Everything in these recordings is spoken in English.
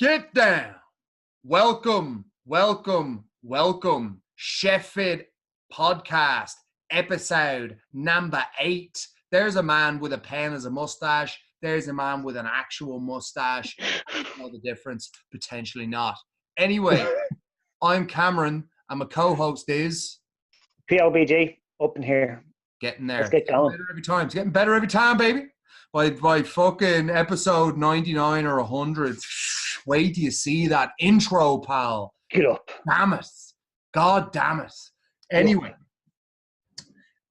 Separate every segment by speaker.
Speaker 1: Get down. Welcome, welcome, welcome. Chef Fit Podcast, episode number 8. There's a man with a pen as a mustache. There's a man with an actual mustache. I don't know the difference. Potentially not. Anyway, I'm Cameron, and my co-host is...
Speaker 2: Peter OBG, up in here.
Speaker 1: Getting there.
Speaker 2: Let's get going.
Speaker 1: Better every time. It's getting better every time, baby. By fucking episode 99 or 100, wait till you see that intro, pal.
Speaker 2: Get up.
Speaker 1: Damn it. God damn it. Anyway,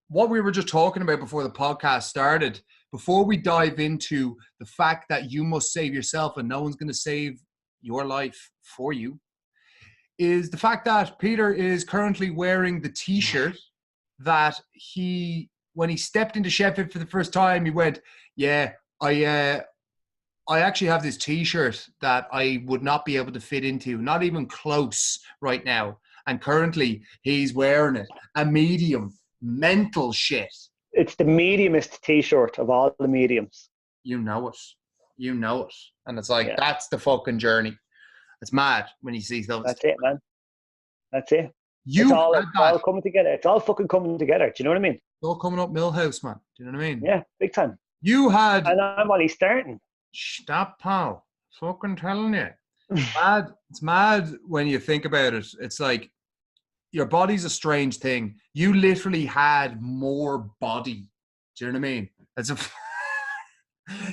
Speaker 1: what we were just talking about before the podcast started, before we dive into the fact that you must save yourself and no one's going to save your life for you, is the fact that Peter is currently wearing the t-shirt that when he stepped into Chef Fit for the first time, he went, yeah, I actually have this t-shirt that I would not be able to fit into, not even close right now. And currently he's wearing it. A medium. Mental shit.
Speaker 2: It's the mediumest t-shirt of all the mediums.
Speaker 1: You know it. You know it. And it's like, That's the fucking journey. It's mad when you see those.
Speaker 2: That's it, man. That's it. It's all coming together. It's all fucking coming together. Do you know what I mean?
Speaker 1: It's all coming up Millhouse, man. Do you know what I mean?
Speaker 2: Yeah, big time.
Speaker 1: You had...
Speaker 2: And I'm only starting.
Speaker 1: Stop, pal. Fucking telling you. It's mad when you think about it. It's like, your body's a strange thing. You literally had more body. Do you know what I mean?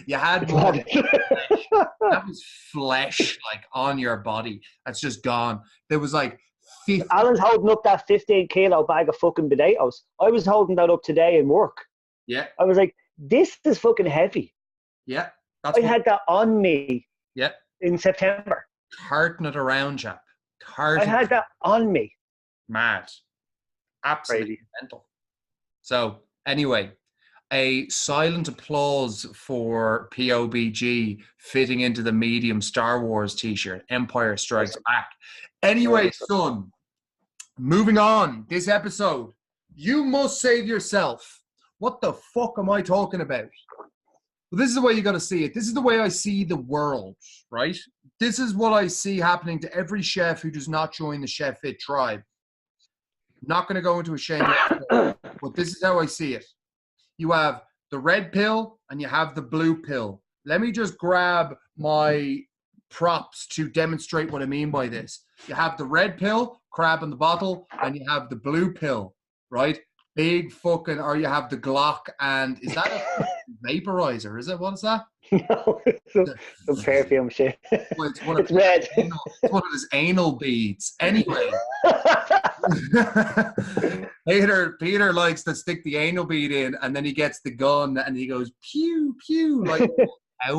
Speaker 1: You had more that was flesh like on your body. That's just gone. There was like 50.
Speaker 2: Alan's holding up that 15 kilo bag of fucking potatoes. I was holding that up today in work.
Speaker 1: Yeah.
Speaker 2: I was like, this is fucking heavy.
Speaker 1: Yeah.
Speaker 2: I had that on me.
Speaker 1: Yeah.
Speaker 2: In September.
Speaker 1: Carting it around, chap.
Speaker 2: I had that on me.
Speaker 1: Mad. Absolutely
Speaker 2: crazy.
Speaker 1: Mental. So, anyway, a silent applause for POBG fitting into the medium Star Wars t-shirt. Empire Strikes Back. Anyway, son, moving on. This episode, you must save yourself. What the fuck am I talking about? Well, this is the way you got to see it. This is the way I see the world, right? This is what I see happening to every chef who does not join the Chef Fit tribe. I'm not going to go into a shame, but this is how I see it. You have the red pill and you have the blue pill. Let me just grab my props to demonstrate what I mean by this. You have the red pill, crab in the bottle, and you have the blue pill, right? Big fucking, or you have the Glock, and is that a vaporizer? Is it? What is that?
Speaker 2: No, it's some perfume shit.
Speaker 1: Well,
Speaker 2: it's red.
Speaker 1: It's one of his anal beads. Anyway. Peter likes to stick the anal bead in, and then he gets the gun, and he goes, pew, pew. Like,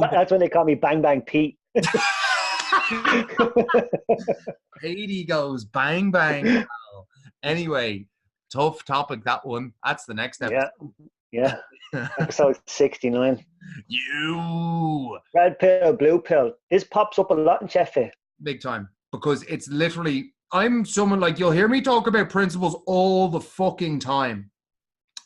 Speaker 2: that's when they call me Bang Bang Pete.
Speaker 1: Petey goes, bang, bang. Anyway. Tough topic, that one. That's the next episode.
Speaker 2: Yeah. Episode 69.
Speaker 1: You.
Speaker 2: Red pill, blue pill. This pops up a lot in Chef Fit.
Speaker 1: Big time. Because it's literally, I'm someone like, you'll hear me talk about principles all the fucking time.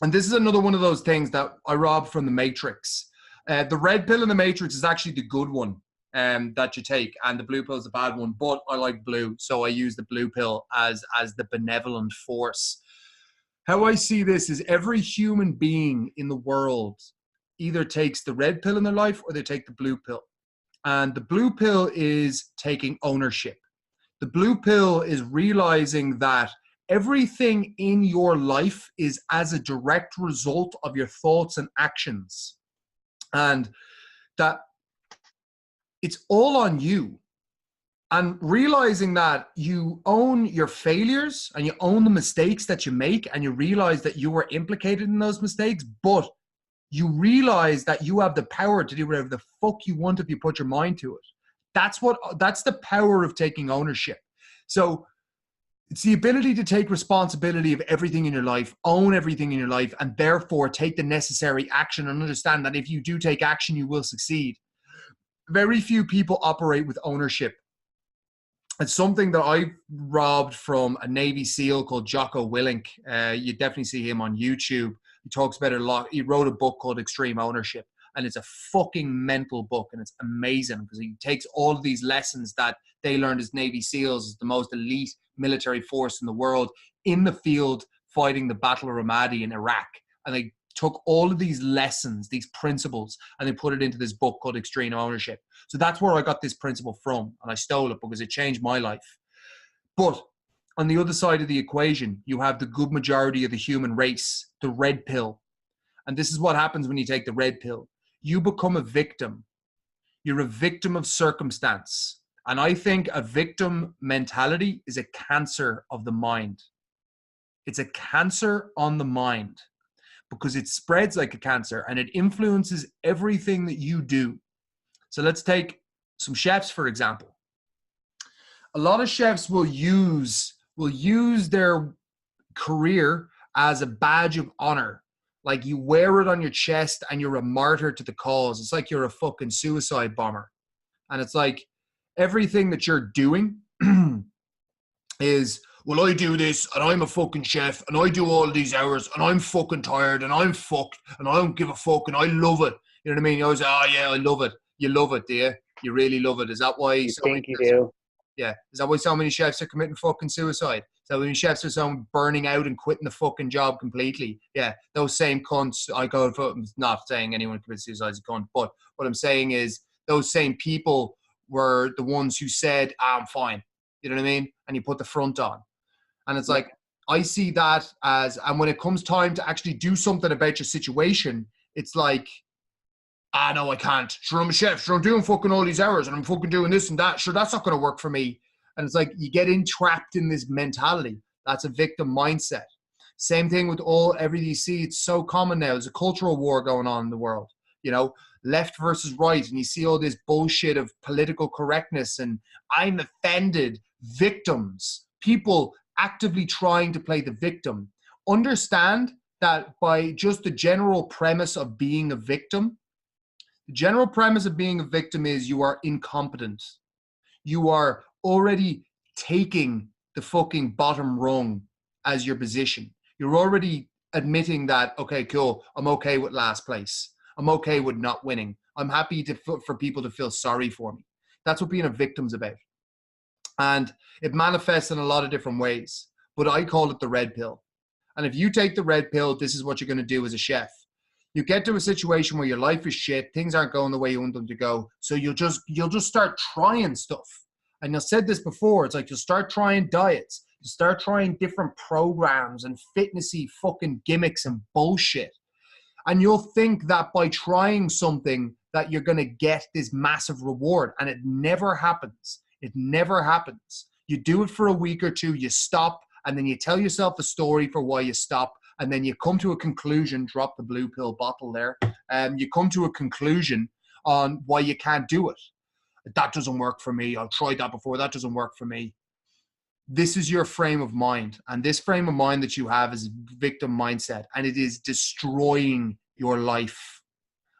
Speaker 1: And this is another one of those things that I robbed from the Matrix. The red pill in the Matrix is actually the good one that you take. And the blue pill is the bad one. But I like blue. So I use the blue pill as the benevolent force. How I see this is every human being in the world either takes the red pill in their life or they take the blue pill. And the blue pill is taking ownership. The blue pill is realizing that everything in your life is as a direct result of your thoughts and actions. And that it's all on you. And realizing that you own your failures and you own the mistakes that you make, and you realize that you were implicated in those mistakes, but you realize that you have the power to do whatever the fuck you want if you put your mind to it. That's the power of taking ownership. So it's the ability to take responsibility of everything in your life, own everything in your life, and therefore take the necessary action and understand that if you do take action, you will succeed. Very few people operate with ownership. It's something that I robbed from a Navy SEAL called Jocko Willink. You definitely see him on YouTube. He talks about it a lot. He wrote a book called Extreme Ownership. And it's a fucking mental book, and it's amazing because he takes all of these lessons that they learned as Navy SEALs, as the most elite military force in the world, in the field fighting the Battle of Ramadi in Iraq. And they took all of these lessons, these principles, and they put it into this book called Extreme Ownership. So that's where I got this principle from, and I stole it because it changed my life. But on the other side of the equation, you have the good majority of the human race, the red pill. And this is what happens when you take the red pill. You become a victim. You're a victim of circumstance. And I think a victim mentality is a cancer of the mind. It's a cancer on the mind because it spreads like a cancer and it influences everything that you do. So let's take some chefs, for example. A lot of chefs will use their career as a badge of honor. Like you wear it on your chest and you're a martyr to the cause. It's like you're a fucking suicide bomber. And it's like everything that you're doing is, well, I do this and I'm a fucking chef and I do all these hours and I'm fucking tired and I'm fucked and I don't give a fuck and I love it. You know what I mean? You always say, oh yeah, I love it. You love it, do you? You really love it. Is that why?
Speaker 2: You think you do?
Speaker 1: Yeah. Is that why so many chefs are committing fucking suicide? Is that why many chefs are so burning out and quitting the fucking job completely? Yeah. Those same cunts, I'm not saying anyone commits suicide is a cunt, but what I'm saying is those same people were the ones who said, I'm fine. You know what I mean? And you put the front on. And it's like, I see that as, and when it comes time to actually do something about your situation, it's like, no, I can't. Sure, I'm a chef. Sure, I'm doing fucking all these hours and I'm fucking doing this and that. Sure, that's not going to work for me. And it's like you get entrapped in this mentality. That's a victim mindset. Same thing with everything you see. It's so common now. There's a cultural war going on in the world, you know, left versus right. And you see all this bullshit of political correctness and I'm offended, victims, people actively trying to play the victim. Understand that by just the general premise of being a victim, the general premise of being a victim is you are incompetent. You are already taking the fucking bottom rung as your position. You're already admitting that, okay, cool, I'm okay with last place. I'm okay with not winning. I'm happy for people to feel sorry for me. That's what being a victim's about. And it manifests in a lot of different ways, but I call it the red pill. And if you take the red pill, this is what you're going to do as a chef. You get to a situation where your life is shit, things aren't going the way you want them to go, so you'll just start trying stuff. And I said this before, it's like you'll start trying diets, you'll start trying different programs and fitnessy fucking gimmicks and bullshit. And you'll think that by trying something that you're going to get this massive reward, and it never happens. It never happens. You do it for a week or two, you stop, and then you tell yourself a story for why you stop. And then you come to a conclusion, drop the blue pill bottle there, you come to a conclusion on why you can't do it. That doesn't work for me. I've tried that before. That doesn't work for me. This is your frame of mind. And this frame of mind that you have is victim mindset. And it is destroying your life.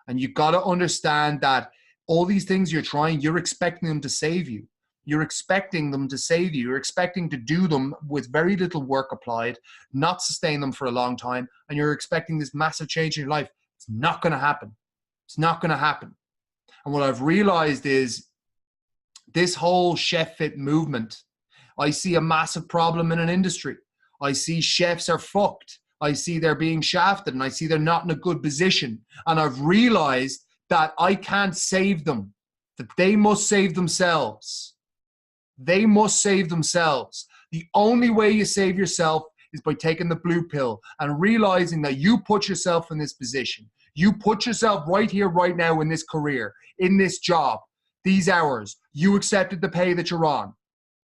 Speaker 1: And you got to understand that all these things you're trying, you're expecting them to save you. You're expecting them to save you. You're expecting to do them with very little work applied, not sustain them for a long time, and you're expecting this massive change in your life. It's not going to happen. It's not going to happen. And what I've realized is this whole chef fit movement, I see a massive problem in an industry. I see chefs are fucked. I see they're being shafted, and I see they're not in a good position. And I've realized that I can't save them, that they must save themselves. They must save themselves. The only way you save yourself is by taking the blue pill and realizing that you put yourself in this position. You put yourself right here, right now in this career, in this job, these hours. You accepted the pay that you're on.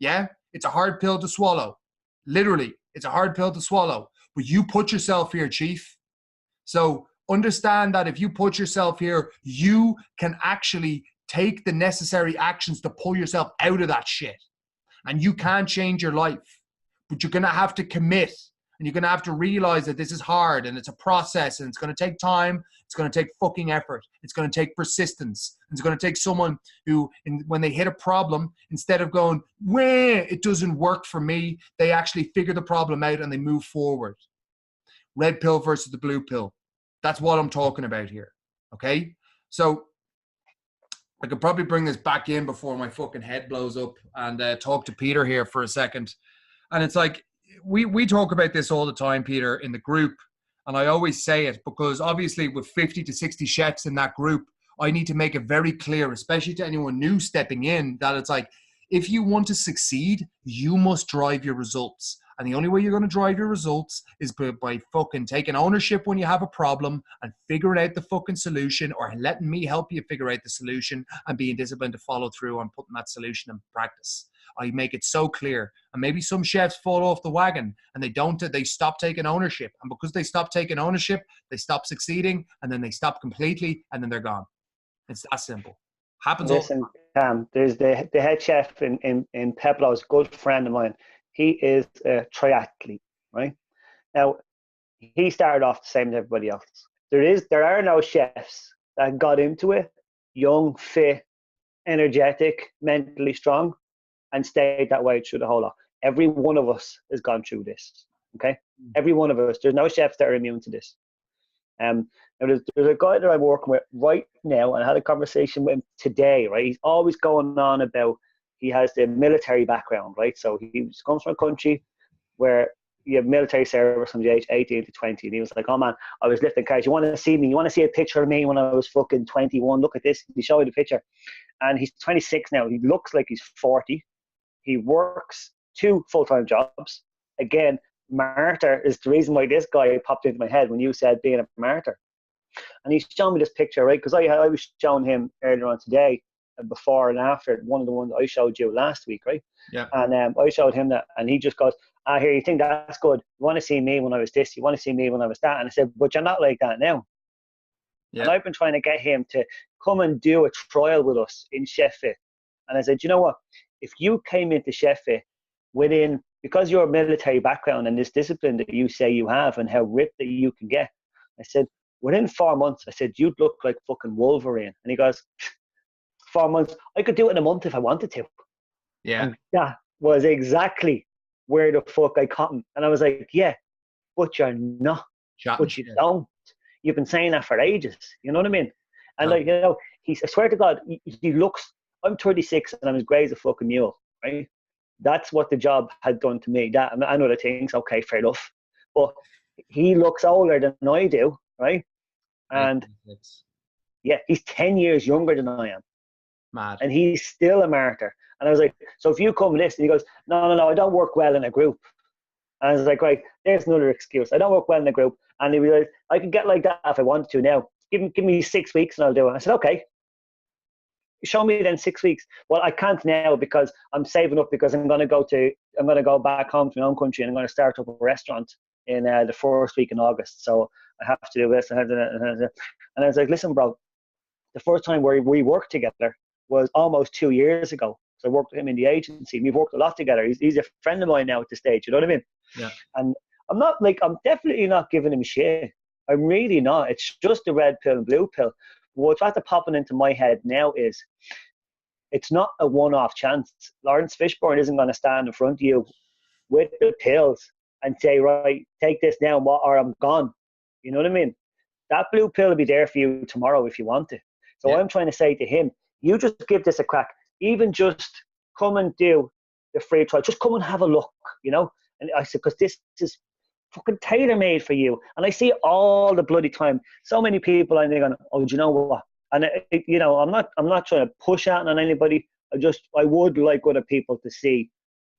Speaker 1: Yeah? It's a hard pill to swallow. Literally, it's a hard pill to swallow. But you put yourself here, Chief. So understand that if you put yourself here, you can actually take the necessary actions to pull yourself out of that shit. And you can change your life, but you're going to have to commit, and you're going to have to realize that this is hard and it's a process and it's going to take time. It's going to take fucking effort. It's going to take persistence. It's going to take someone who, when they hit a problem, instead of going, "Wah, it doesn't work for me," they actually figure the problem out and they move forward. Red pill versus the blue pill. That's what I'm talking about here. Okay. So I could probably bring this back in before my fucking head blows up and talk to Peter here for a second. And it's like, we talk about this all the time, Peter, in the group. And I always say it because obviously with 50 to 60 chefs in that group, I need to make it very clear, especially to anyone new stepping in, that it's like, if you want to succeed, you must drive your results. And the only way you're going to drive your results is by fucking taking ownership when you have a problem and figuring out the fucking solution, or letting me help you figure out the solution and being disciplined to follow through on putting that solution in practice. I make it so clear. And maybe some chefs fall off the wagon and they stop taking ownership. And because they stop taking ownership, they stop succeeding, and then they stop completely, and then they're gone. It's that simple. Happens all the time.
Speaker 2: There's the head chef in Peblo's, good friend of mine. He is a triathlete, right? Now, he started off the same as everybody else. There are no chefs that got into it, young, fit, energetic, mentally strong, and stayed that way through the whole lot. Every one of us has gone through this, okay? Every one of us. There's no chefs that are immune to this. Now there's a guy that I'm working with right now, and I had a conversation with him today, right? He's always going on about, he has the military background, right? So he comes from a country where you have military service from the age 18 to 20. And he was like, oh man, I was lifting cards. You want to see me? You want to see a picture of me when I was fucking 21? Look at this. He showed me the picture. And he's 26 now. He looks like he's 40. He works 2 full-time jobs. Again, martyr is the reason why this guy popped into my head when you said being a martyr. And he's showing me this picture, right? Because I was showing him earlier on today, before and after one of the ones I showed you last week, right?
Speaker 1: Yeah.
Speaker 2: And I showed him that, and he just goes, here, you think that's good? You want to see me when I was this? You want to see me when I was that? And I said, but you're not like that now. Yeah. And I've been trying to get him to come and do a trial with us in Chef Fit. And I said, you know what? If you came into Chef Fit because your military background and this discipline that you say you have and how ripped that you can get, I said, within 4 months, I said, you'd look like fucking Wolverine. And he goes, 4 months, I could do it in a month if I wanted to.
Speaker 1: Yeah.
Speaker 2: And that was exactly where the fuck I caught him. And I was like, yeah, but you're not. But you don't. You've been saying that for ages. You know what I mean? And like, you know, I swear to God, he looks, I'm 36 and I'm as grey as a fucking mule, right? That's what the job had done to me. That and other things, okay, fair enough. But he looks older than I do, right? And yeah, he's 10 years younger than I am.
Speaker 1: Mad.
Speaker 2: And he's still a martyr. And I was like, so if you come this, and he goes, no, I don't work well in a group. And I was like, right, there's another excuse. I don't work well in a group. And he was like, I can get like that if I wanted to now. Give me 6 weeks and I'll do it. I said, okay. Show me then 6 weeks. Well, I can't now because I'm saving up, because I'm gonna go back home to my own country and I'm gonna start up a restaurant in the first week in August. So I have to do this. And I was like, listen, bro, the first time where we worked together was almost 2 years ago. So I worked with him in the agency. We've worked a lot together. He's a friend of mine now at this stage. You know what I mean?
Speaker 1: Yeah.
Speaker 2: And I'm definitely not giving him shit. I'm really not. It's just the red pill and blue pill. What's after popping into my head now is it's not a one-off chance. Lawrence Fishburne isn't going to stand in front of you with the pills and say, right, take this now or I'm gone. You know what I mean? That blue pill will be there for you tomorrow if you want to. So yeah. I'm trying to say to him, you just give this a crack. Even just come and do the free trial. Just come and have a look, you know? And I said, because this is fucking tailor-made for you. And I see it all the bloody time. So many people, and they're going, oh, do you know what? And, you know, I'm not trying to push out on anybody. I would like other people to see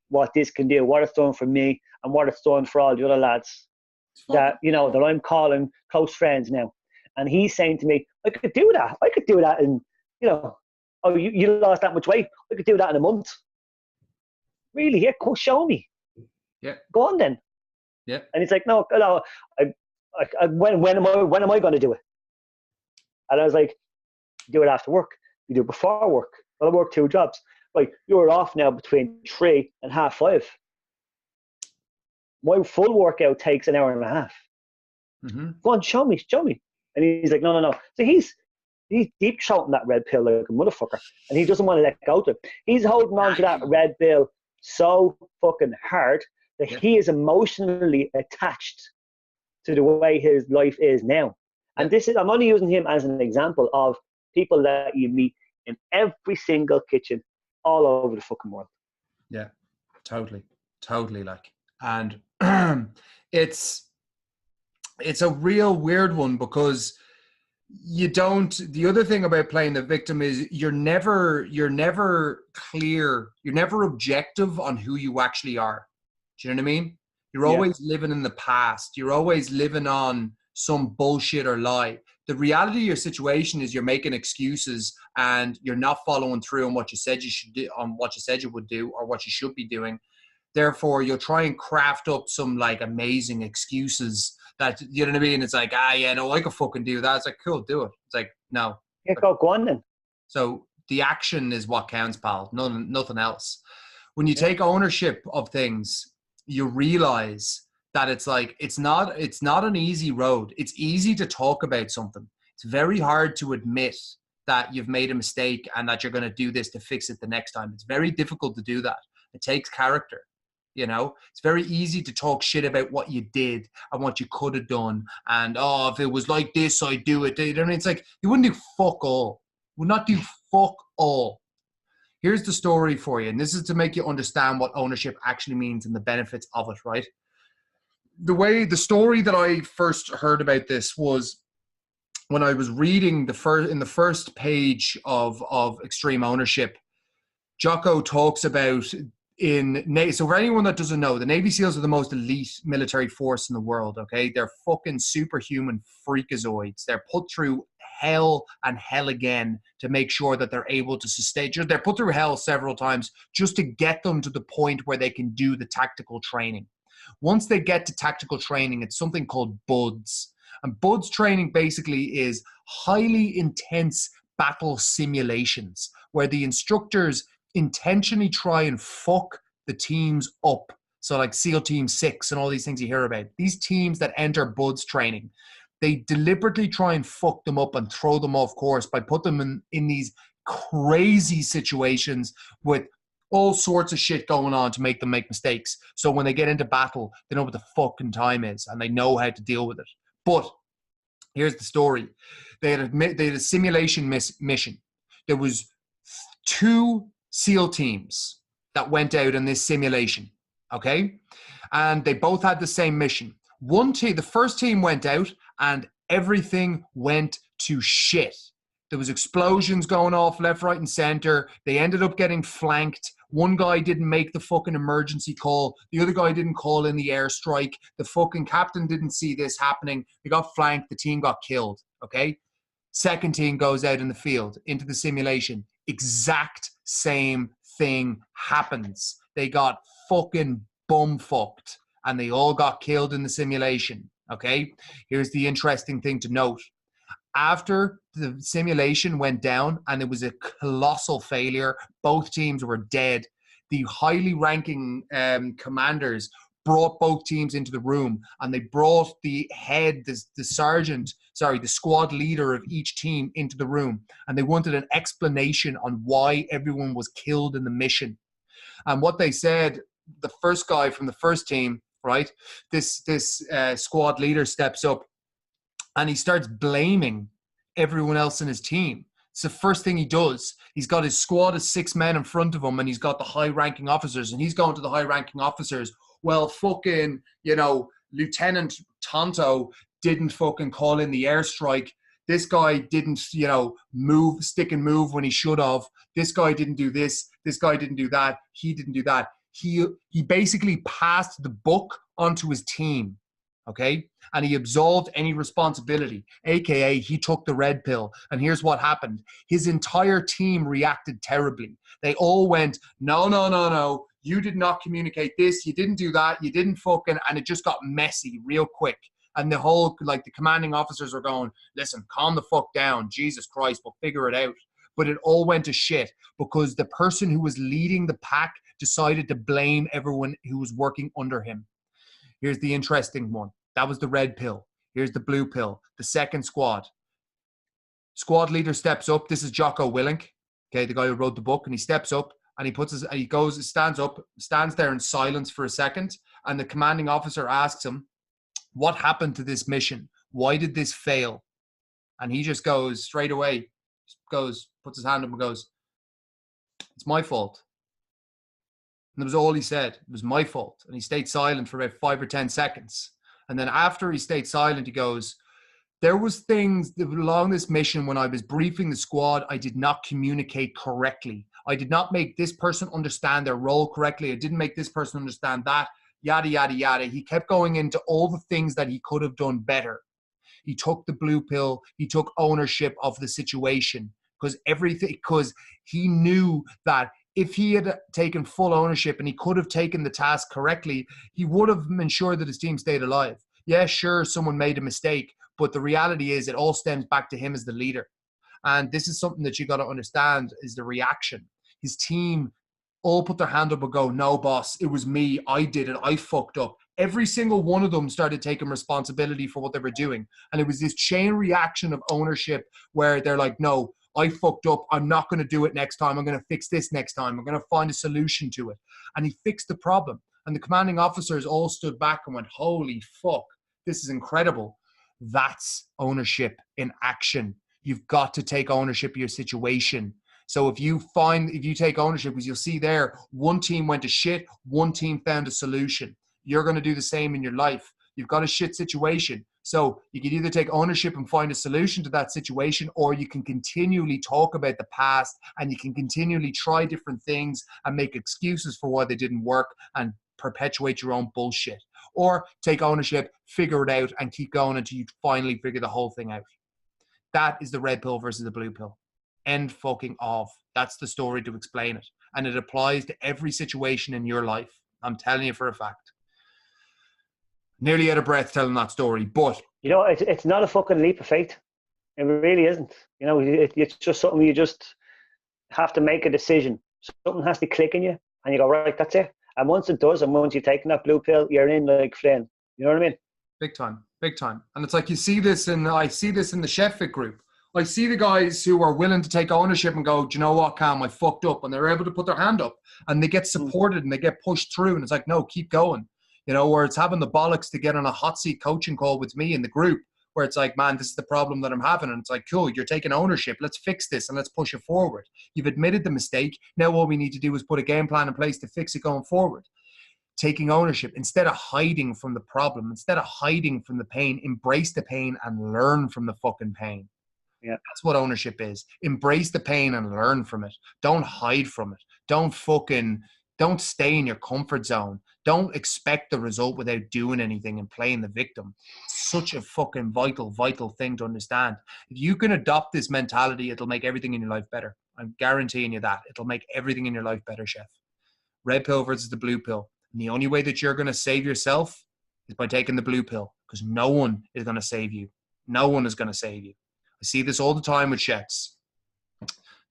Speaker 2: what this can do, what it's done for me, and what it's done for all the other lads that, you know, that I'm calling close friends now. And he's saying to me, I could do that. I could do that in, you know, oh, you lost that much weight. I could do that in a month. Really? Yeah, come show me.
Speaker 1: Yeah.
Speaker 2: Go on then.
Speaker 1: Yeah.
Speaker 2: And he's like, no, when am I going to do it? And I was like, do it after work. You do it before work. Well, I work 2 jobs. Like, you're off now between 3 and 4:30. My full workout takes an hour and a half.
Speaker 1: Mm-hmm.
Speaker 2: Go on, show me. And he's like, no. So he's deep shouting that red pill like a motherfucker, and he doesn't want to let go of it. He's holding on to that red pill so fucking hard that he is emotionally attached to the way his life is now. And this is, I'm only using him as an example of people that you meet in every single kitchen all over the fucking world.
Speaker 1: Yeah, totally like, and it's a real weird one, because the other thing about playing the victim is you're never clear, you're never objective on who you actually are. Do you know what I mean? You're always living in the past. You're always living on some bullshit or lie. The reality of your situation is you're making excuses and you're not following through on what you said you should do, on what you said you would do, or what you should be doing. Therefore, you'll try and craft up some like amazing excuses that, you know what I mean? It's like, yeah, no, I could fucking do that. It's like, cool, do it. It's like, no.
Speaker 2: Yeah, go on then.
Speaker 1: So the action is what counts, pal. Nothing else. When you take ownership of things, you realize that it's like, it's not an easy road. It's easy to talk about something. It's very hard to admit that you've made a mistake and that you're going to do this to fix it the next time. It's very difficult to do that. It takes character. You know, it's very easy to talk shit about what you did and what you could have done. And, if it was like this, I'd do it. You know what I mean? It's like, you wouldn't do fuck all. You would not do fuck all. Here's the story for you. And this is to make you understand what ownership actually means and the benefits of it, right? The story that I first heard about this was when I was reading in the first page of Extreme Ownership. Jocko talks about so for anyone that doesn't know, the Navy SEALs are the most elite military force in the world, okay? They're fucking superhuman freakazoids. They're put through hell and hell again to make sure that they're able to sustain. They're put through hell several times just to get them to the point where they can do the tactical training. Once they get to tactical training, it's something called BUDS. And BUDS training basically is highly intense battle simulations where the instructors intentionally try and fuck the teams up. So like SEAL Team 6 and all these things you hear about. These teams that enter BUDS training, they deliberately try and fuck them up and throw them off course by put them in these crazy situations with all sorts of shit going on to make them make mistakes. So when they get into battle, they know what the fucking time is and they know how to deal with it. But here's the story. They had a simulation mission. There was 2 SEAL teams that went out in this simulation, okay? And they both had the same mission. The first team went out and everything went to shit. There was explosions going off left, right, and center. They ended up getting flanked. One guy didn't make the fucking emergency call. The other guy didn't call in the airstrike. The fucking captain didn't see this happening. They got flanked. The team got killed, okay? Second team goes out in the field into the simulation. Exact same thing happens. They got fucking bum-fucked and they all got killed in the simulation, okay? Here's the interesting thing to note. After the simulation went down and it was a colossal failure, both teams were dead. The highly ranking commanders brought both teams into the room and they brought the squad leader of each team into the room, and they wanted an explanation on why everyone was killed in the mission. And what they said, the first guy from the first team, right, this squad leader steps up and he starts blaming everyone else in his team. It's the first thing he does. He's got his squad of 6 men in front of him and he's got the high-ranking officers, and he's going to the high-ranking officers, well, fucking, Lieutenant Tonto didn't fucking call in the airstrike. This guy didn't, stick and move when he should have. This guy didn't do this. This guy didn't do that. He didn't do that. He basically passed the buck onto his team, okay? And he absolved any responsibility, AKA he took the red pill. And here's what happened. His entire team reacted terribly. They all went, no. You did not communicate this. You didn't do that. You didn't fucking, and it just got messy real quick. And the whole, the commanding officers were going, listen, calm the fuck down. Jesus Christ, we'll figure it out. But it all went to shit because the person who was leading the pack decided to blame everyone who was working under him. Here's the interesting one. That was the red pill. Here's the blue pill. The second squad. Squad leader steps up. This is Jocko Willink, okay, the guy who wrote the book, and he steps up and stands there in silence for a second, and the commanding officer asks him, what happened to this mission? Why did this fail? And he just goes straight away, puts his hand up and goes, "It's my fault." And that was all he said. It was my fault. And he stayed silent for about 5 or 10 seconds. And then after he stayed silent, he goes, "There was things along this mission when I was briefing the squad, I did not communicate correctly. I did not make this person understand their role correctly. I didn't make this person understand that, yada, yada, yada." He kept going into all the things that he could have done better. He took the blue pill. He took ownership of the situation because he knew that if he had taken full ownership and he could have taken the task correctly, he would have ensured that his team stayed alive. Yeah, sure, someone made a mistake, but the reality is it all stems back to him as the leader. And this is something that you got to understand is the reaction. His team all put their hand up and go, "No, boss, it was me. I did it. I fucked up." Every single one of them started taking responsibility for what they were doing. And it was this chain reaction of ownership where they're like, "No, I fucked up. I'm not going to do it next time. I'm going to fix this next time. I'm going to find a solution to it." And he fixed the problem. And the commanding officers all stood back and went, "Holy fuck, this is incredible." That's ownership in action. You've got to take ownership of your situation. So if you take ownership, as you'll see there, one team went to shit, one team found a solution. You're going to do the same in your life. You've got a shit situation. So you can either take ownership and find a solution to that situation, or you can continually talk about the past and you can continually try different things and make excuses for why they didn't work and perpetuate your own bullshit. Or take ownership, figure it out, and keep going until you finally figure the whole thing out. That is the red pill versus the blue pill. End fucking of. That's the story to explain it. And it applies to every situation in your life. I'm telling you for a fact. Nearly out of breath telling that story, but
Speaker 2: it's not a fucking leap of faith. It really isn't. It's just something you just have to make a decision. Something has to click in you, and you go, right, that's it. And once it does, and once you've taken that blue pill, you're in like Flynn. You know what I mean?
Speaker 1: Big time, big time. And it's like I see this in the Chefit group. I see the guys who are willing to take ownership and go, "Do you know what, Cam, I fucked up," and they're able to put their hand up and they get supported and they get pushed through. And it's like, no, keep going. Where it's having the bollocks to get on a hot seat coaching call with me in the group where it's like, "Man, this is the problem that I'm having." And it's like, cool, you're taking ownership. Let's fix this and let's push it forward. You've admitted the mistake. Now all we need to do is put a game plan in place to fix it going forward. Taking ownership instead of hiding from the problem, instead of hiding from the pain, embrace the pain and learn from the fucking pain.
Speaker 2: Yeah.
Speaker 1: That's what ownership is. Embrace the pain and learn from it. Don't hide from it. Don't stay in your comfort zone. Don't expect the result without doing anything and playing the victim. It's such a fucking vital thing to understand. If you can adopt this mentality, it'll make everything in your life better. I'm guaranteeing you that. It'll make everything in your life better, Chef. Red pill versus the blue pill. And the only way that you're going to save yourself is by taking the blue pill, because no one is going to save you. No one is going to save you. I see this all the time with chefs.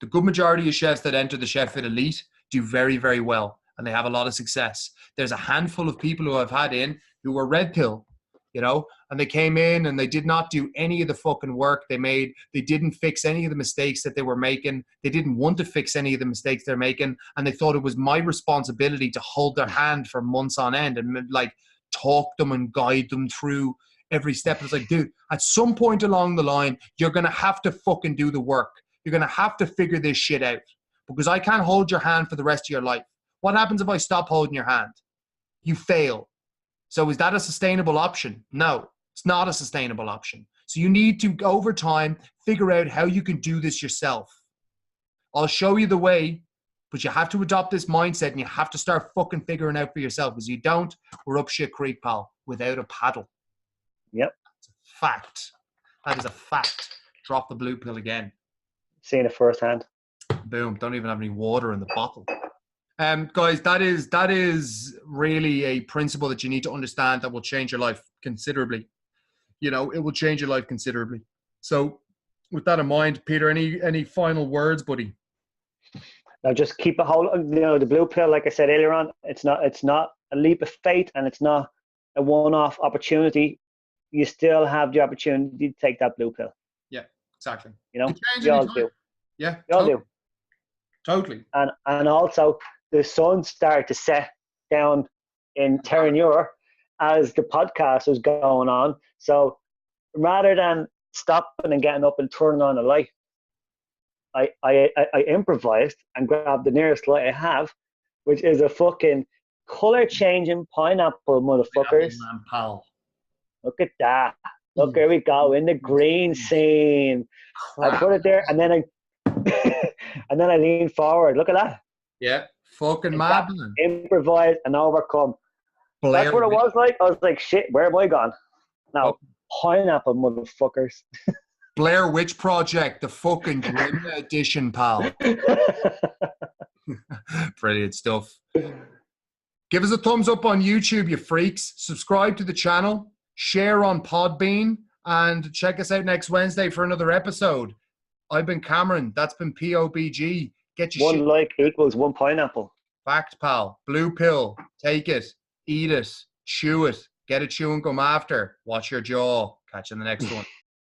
Speaker 1: The good majority of chefs that enter the Chefit Elite do very, very well, and they have a lot of success. There's a handful of people who I've had in who were red pill, and they came in and they did not do any of the fucking work they didn't fix any of the mistakes that they were making. They didn't want to fix any of the mistakes they're making, and they thought it was my responsibility to hold their hand for months on end and like talk them and guide them through every step. It's like, dude, at some point along the line, you're going to have to fucking do the work. You're going to have to figure this shit out, because I can't hold your hand for the rest of your life. What happens if I stop holding your hand? You fail. So is that a sustainable option? No, it's not a sustainable option. So you need to, over time, figure out how you can do this yourself. I'll show you the way, but you have to adopt this mindset and you have to start fucking figuring out for yourself. Because you don't, we're up shit creek, pal, without a paddle.
Speaker 2: Yep.
Speaker 1: It's a fact. That is a fact. Drop the blue pill again.
Speaker 2: Seeing it firsthand.
Speaker 1: Boom. Don't even have any water in the bottle. Guys, that is really a principle that you need to understand that will change your life considerably. It will change your life considerably. So with that in mind, Peter, any final words, buddy?
Speaker 2: Now just keep a hold of, the blue pill, like I said earlier on, it's not a leap of faith and it's not a one-off opportunity. You still have the opportunity to take that blue pill.
Speaker 1: Yeah, exactly.
Speaker 2: You all do.
Speaker 1: Yeah,
Speaker 2: you all do.
Speaker 1: Totally.
Speaker 2: And also the sun started to set down in Terranure as the podcast was going on. So rather than stopping and getting up and turning on a light, I improvised and grabbed the nearest light I have, which is a fucking color changing pineapple, motherfuckers.
Speaker 1: Man, pal.
Speaker 2: Look at that. Look, here we go in the green scene.
Speaker 1: Crap.
Speaker 2: I put it there, and then I and then I lean forward. Look at that.
Speaker 1: Yeah, fucking mad, man.
Speaker 2: Improvise and overcome.
Speaker 1: Blair
Speaker 2: That's what it was like. I was like, shit, where am I gone? Now, pineapple, motherfuckers.
Speaker 1: Blair Witch Project, the fucking Dream edition, pal. Brilliant stuff. Give us a thumbs up on YouTube, you freaks. Subscribe to the channel. Share on Podbean. And check us out next Wednesday for another episode. I've been Cameron. That's been POBG. Get your
Speaker 2: one
Speaker 1: shit.
Speaker 2: like equals one pineapple.
Speaker 1: Fact, pal. Blue pill. Take it. Eat it. Chew it. Get a chewing gum after. Watch your jaw. Catch you in the next one.